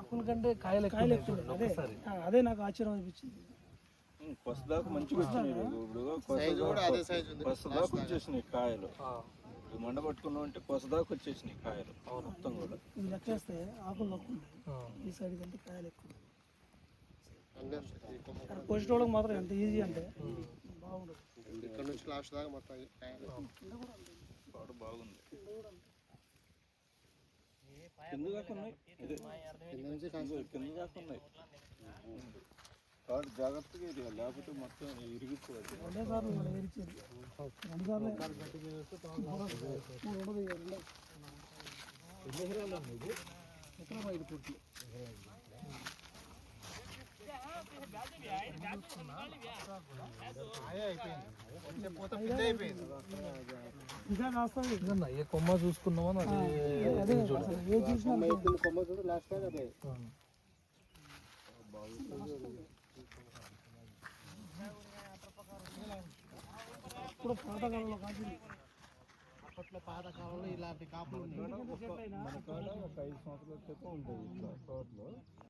ఆకుల కంటే కాయలు ఎక్కువ అదే అదే నాకు ఆశ్చర్యం అనిపించింది. పసుదాకు మంచిగా వచ్చినాయి పసుదాకు వచ్చేసినాయి కాయలు. మండ పట్టుకున్నాం అంటే పసుదాకు వచ్చేసినాయి కాయలు మొత్తం కూడా. ఇది లెక్కేస్తే ఆకులు తక్కువ ఉన్నాయి, ఈ సైడ్ కంటే కాయలు ఎక్కువ. కోసేటోళ్ళకి మాత్రం ఎంత ఈజీ అంటే బాగుంటుంది. ఇక్కడ నుంచి లాస్ట్ దాకా మొత్తం పాడు బాగుంది. కింద దాకా ఉన్నాయి, కింద దాకా ఉన్నాయి. కాబట్టి జాగ్రత్తగా ఇది లేకపోతే మొత్తం ఇరిగిపోతుంది. రెండేసార్లు ఏరిచేది, రెండుసార్లు ఎక్కడ 5 కోట్లు. ఇంకా కాస్తుంది. ఏ కొమ్మ చూసుకున్నామో అదే ఏ చూసినా కొమ్మ చూడు లాస్ట్ అదే ఇప్పుడు పాతకాలంలో కాదు, అప్పట్లో పాతకాలంలో ఇలాంటి కాపులు మన కాడ ఒక 5 సంవత్సరాల క్రితం ఉండేది ఇట్లా తోటలో.